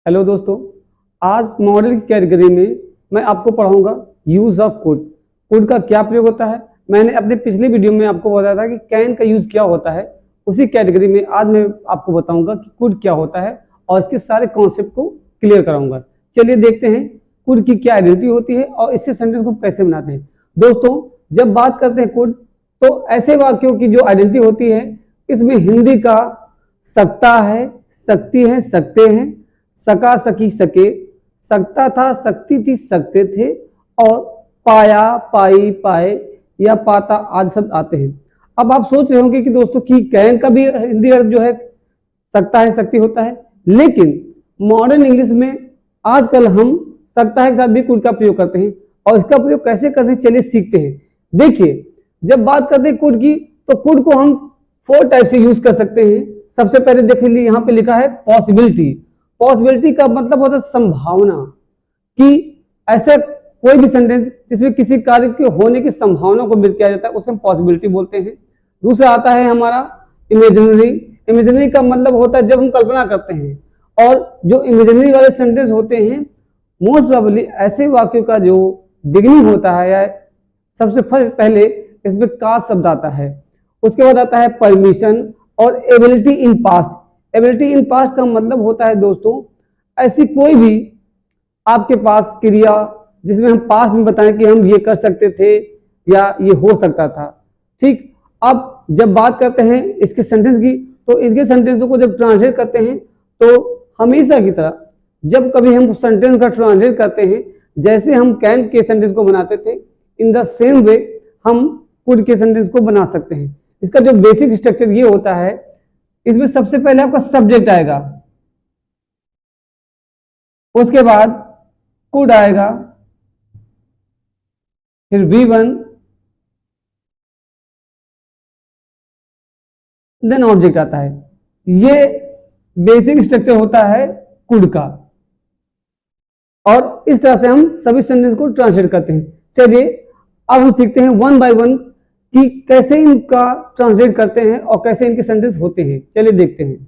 Hello दोस्तों, आज model की कैटेगरी में मैं आपको पढ़ाऊंगा यूज ऑफ कुड। कुड का क्या प्रयोग होता है। मैंने अपने पिछले वीडियो में आपको बताया था कि कैन का यूज क्या होता है। उसी कैटेगरी में आज मैं आपको बताऊंगा कि कुड क्या होता है और इसके सारे कॉन्सेप्ट को क्लियर कराऊंगा। चलिए देखते हैं कुड की क्या आइडेंटिटी होती है और इसके सेंटेंस को कैसे बनाते हैं। दोस्तों, जब बात करते हैं कुड तो ऐसे वाक्यों की जो आइडेंटिटी होती है, इसमें हिंदी का सकता है, सकती है, सकते हैं, सका, सकी, सके, सकता था, सकती थी, सकते थे और पाया, पाई, पाए या पाता आदि शब्द आते हैं। अब आप सोच रहे होंगे कि दोस्तों कि कैन का भी हिंदी अर्थ जो है सकता है, सकती होता है, लेकिन मॉडर्न इंग्लिश में आजकल हम सकता है के साथ भी कुड का प्रयोग करते हैं और इसका प्रयोग कैसे करते हैं चलिए सीखते हैं। देखिए, जब बात करते हैं कुड की तो कुड को हम 4 टाइप से यूज कर सकते हैं। सबसे पहले देख लीजिए, यहाँ पे लिखा है पॉसिबिलिटी। पॉसिबिलिटी का मतलब होता है संभावना, कि ऐसा कोई भी सेंटेंस जिसमें किसी कार्य के होने की संभावना को व्यक्त किया जाता है उसे हम पॉसिबिलिटी बोलते हैं। दूसरा आता है हमारा इमेजिनरी। इमेजिनरी का मतलब होता है जब हम कल्पना करते हैं, और जो इमेजिनरी वाले सेंटेंस होते हैं मोस्ट प्रोबेबली ऐसे वाक्यों का जो बिगिनिंग होता है या सबसे पहले इसमें कास्ट शब्द आता है। उसके बाद आता है परमिशन और ability in past. Ability in past का मतलब होता है दोस्तों ऐसी कोई भी आपके पास क्रिया जिसमें हम पास्ट में बताएं कि हम ये कर सकते थे या ये हो सकता था। ठीक, अब जब बात करते हैं इसके सेंटेंस की तो इसके सेंटेंसों को जब ट्रांसलेट करते हैं तो हमेशा की तरह जब कभी हम सेंटेंस का ट्रांसलेट करते हैं, जैसे हम कैन के सेंटेंस को बनाते थे, इन द सेम वे हम कुड के सेंटेंस को बना सकते हैं। इसका जो बेसिक स्ट्रक्चर ये होता है, इसमें सबसे पहले आपका सब्जेक्ट आएगा, उसके बाद कुड आएगा, फिर V1, देन ऑब्जेक्ट आता है। ये बेसिक स्ट्रक्चर होता है कुड का और इस तरह से हम सभी सेंटेंस को ट्रांसलेट करते हैं। चलिए अब हम सीखते हैं वन बाय वन कि कैसे इनका ट्रांसलेट करते हैं और कैसे इनके सेंटेंस होते हैं। चलिए देखते हैं।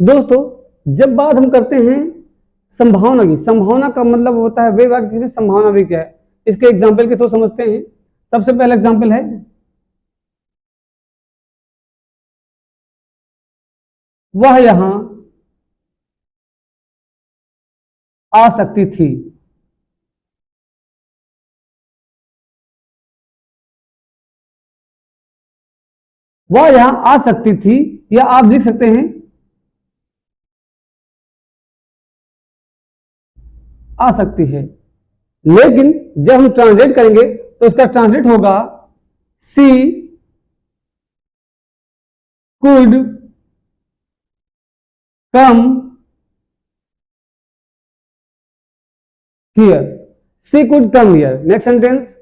दोस्तों, जब बात हम करते हैं संभावना की, संभावना का मतलब होता है वे वाक्य जिसमें संभावना भी क्या है। इसके एग्जाम्पल के थ्रू समझते हैं। सबसे पहला एग्जाम्पल है वह यहां आ सकती थी। वह यहां आ सकती थी, या आप लिख सकते हैं आ सकती है। लेकिन जब हम ट्रांसलेट करेंगे तो इसका ट्रांसलेट होगा she could come here. She could come here. Next sentence,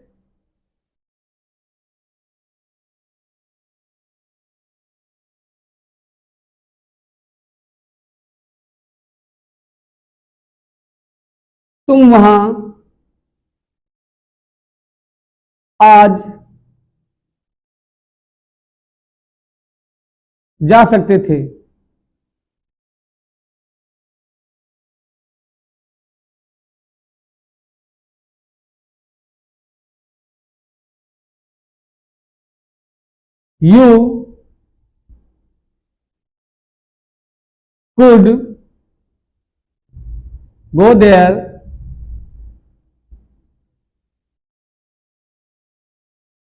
तुम वहां आज जा सकते थे। You could go there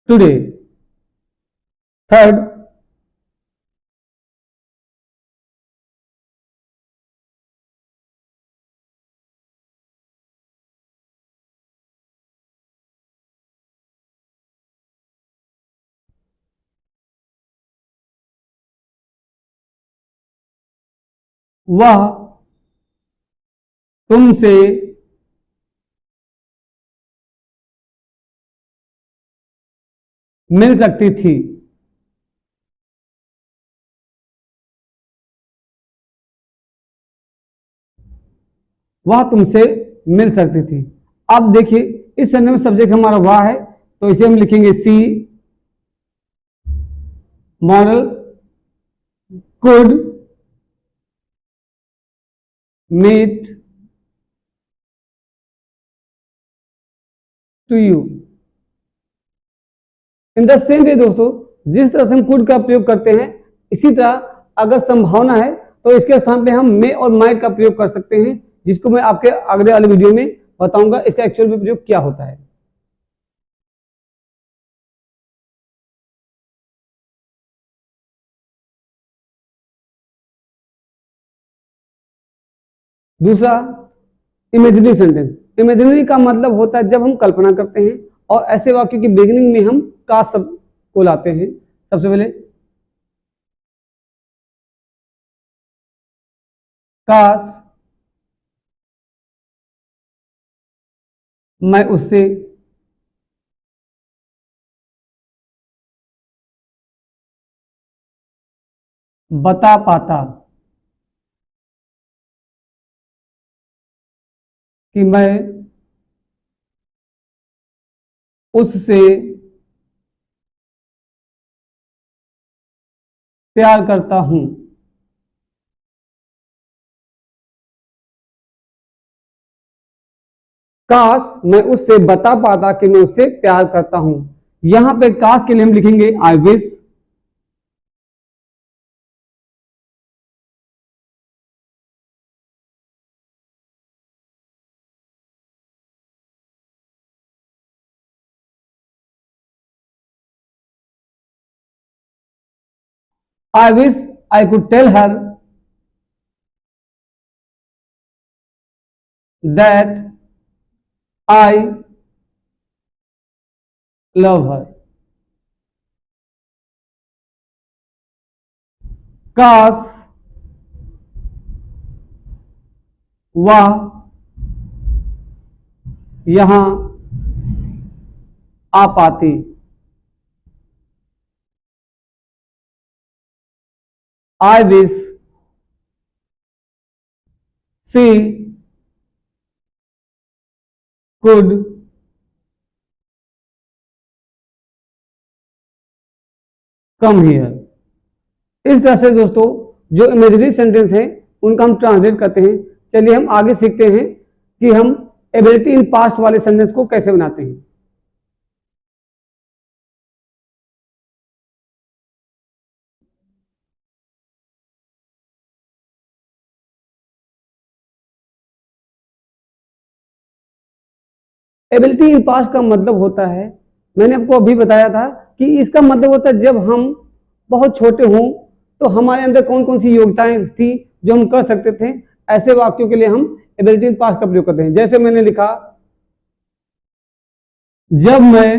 today. Third, वह तुमसे मिल सकती थी। वह तुमसे मिल सकती थी। अब देखिए इस सेंटेंस में सब्जेक्ट हमारा वह है, तो इसे हम लिखेंगे she model could meet to you. In the same way दोस्तों, जिस तरह से हम कुड का प्रयोग करते हैं, इसी तरह अगर संभावना है तो इसके स्थान पे हम मे और माइट का प्रयोग कर सकते हैं, जिसको मैं आपके अगले वाले वीडियो में बताऊंगा इसका एक्चुअल में प्रयोग क्या होता है। दूसरा, इमेजिनरी सेंटेंस। इमेजिनरी का मतलब होता है जब हम कल्पना करते हैं और ऐसे वाक्य की बिगिनिंग में हम काश शब्द को लाते हैं। सबसे पहले काश मैं उससे बता पाता कि मैं उससे प्यार करता हूं। काश मैं उससे बता पाता कि मैं उससे प्यार करता हूं। यहां पे काश के लिए हम लिखेंगे I wish. I wish I could tell her that I love her. काश वह यहां आ पाती। I wish she could come here. इस तरह से दोस्तों जो इमेजिनरी सेंटेंस है उनका हम ट्रांसलेट करते हैं। चलिए हम आगे सीखते हैं कि हम एबिलिटी इन पास्ट वाले सेंटेंस को कैसे बनाते हैं। एबिलिटी इन पास्ट का मतलब होता है, मैंने आपको अभी बताया था कि इसका मतलब होता है जब हम बहुत छोटे हों तो हमारे अंदर कौन कौन सी योग्यताएं थी जो हम कर सकते थे। ऐसे वाक्यों के लिए हम एबिलिटी इन पास्ट का प्रयोग करते हैं। जैसे मैंने लिखा, जब मैं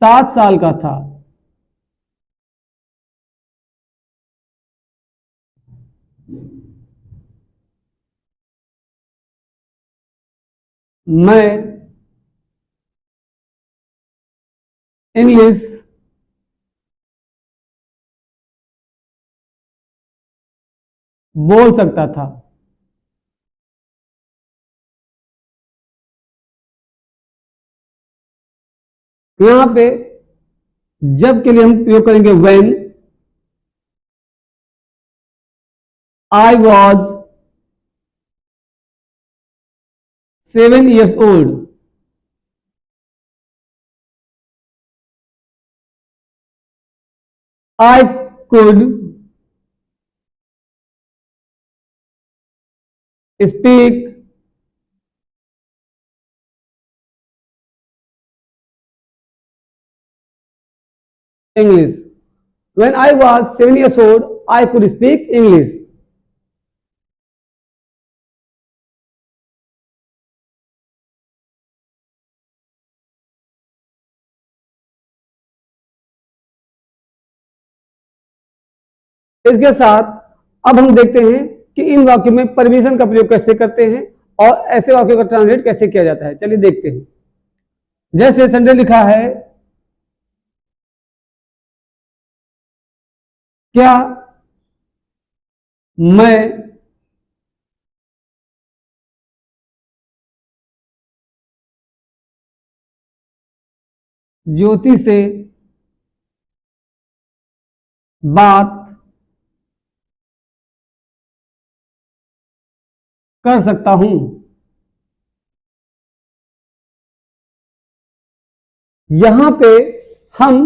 7 साल का था मैं इंग्लिश बोल सकता था। यहां पे जब के लिए हम प्रयोग करेंगे when I was 7 years old। I could speak English। When I was 7 years old, I could speak English। इसके साथ अब हम देखते हैं कि इन वाक्यों में परमिशन का प्रयोग कैसे करते हैं और ऐसे वाक्यों का ट्रांसलेट कैसे किया जाता है, चलिए देखते हैं। जैसे सेंटेंस लिखा है, क्या मैं ज्योति से बात कर सकता हूं? यहां पे हम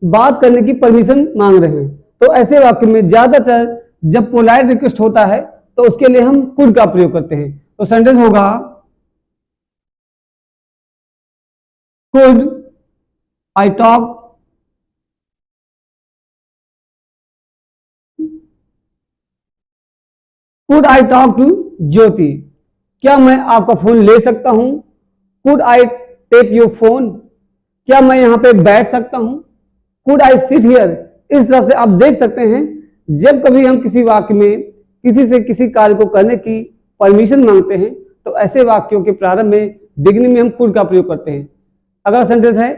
बात करने की परमिशन मांग रहे हैं, तो ऐसे वाक्य में ज्यादातर जब पोलाइट रिक्वेस्ट होता है तो उसके लिए हम कुड का प्रयोग करते हैं। तो सेंटेंस होगा, could I talk could I talk to Jyoti? क्या मैं आपका फोन ले सकता हूं? Could I take your phone? क्या मैं यहां पे बैठ सकता हूं? Could I sit here? इस तरह से आप देख सकते हैं, जब कभी हम किसी वाक्य में किसी से किसी कार्य को करने की परमिशन मांगते हैं तो ऐसे वाक्यों के प्रारंभ में बिगिनिंग में हम कुड का प्रयोग करते हैं। अगला सेंटेंस है,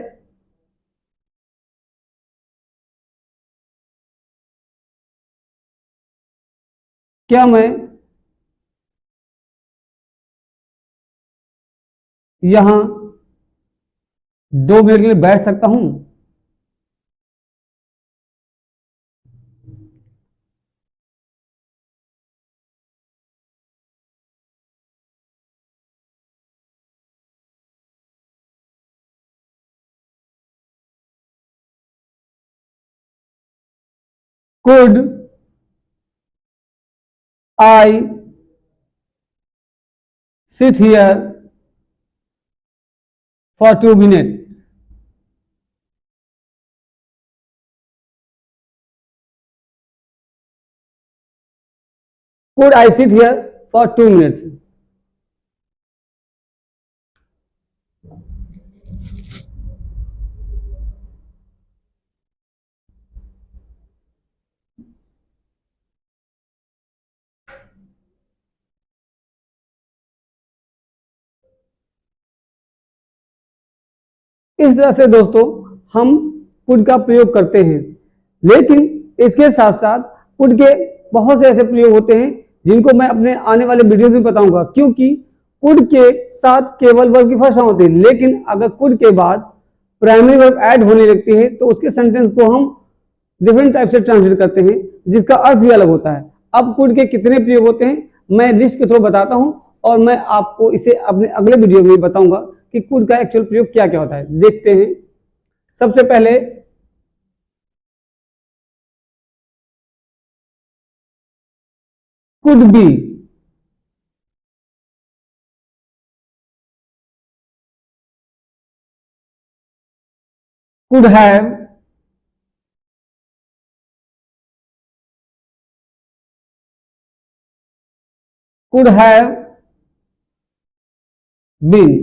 क्या मैं यहां 2 मिनट के लिए बैठ सकता हूं? Could I sit here for 2 minute? Could I sit here for 2 minutes? इस तरह से दोस्तों हम कुड का प्रयोग करते हैं, लेकिन इसके साथ साथ कुड के बहुत से ऐसे प्रयोग होते हैं जिनको मैं अपने आने वाले वीडियोस में बताऊंगा, क्योंकि कुड के साथ केवल वर्ब की फर्स्ट फॉर्म होती है, लेकिन अगर कुड के बाद प्राइमरी वर्ब ऐड होने लगती है तो उसके सेंटेंस को हम डिफरेंट टाइप से ट्रांसलेट करते हैं, जिसका अर्थ भी अलग होता है। अब कुड के कितने प्रयोग होते हैं मैं लिस्ट के थ्रू बताता हूं, और मैं आपको इसे अपने अगले वीडियो में बताऊंगा कि कुड का एक्चुअल प्रयोग क्या क्या होता है। देखते हैं। सबसे पहले could be, could have, could have been.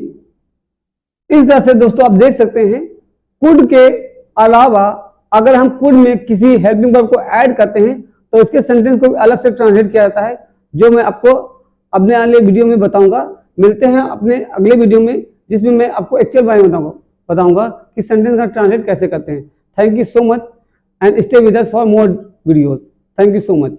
इस तरह से दोस्तों आप देख सकते हैं, कुड के अलावा अगर हम कुड में किसी हेल्पिंग वर्ब को ऐड करते हैं तो इसके सेंटेंस को अलग से ट्रांसलेट किया जाता है, जो मैं आपको अपने अगले वीडियो में बताऊंगा। मिलते हैं अपने अगले वीडियो में, जिसमें मैं आपको एक्चुअल बारे में बताऊंगा कि सेंटेंस का ट्रांसलेट कैसे करते हैं। Thank you so much and stay with us for more videos. Thank you so much.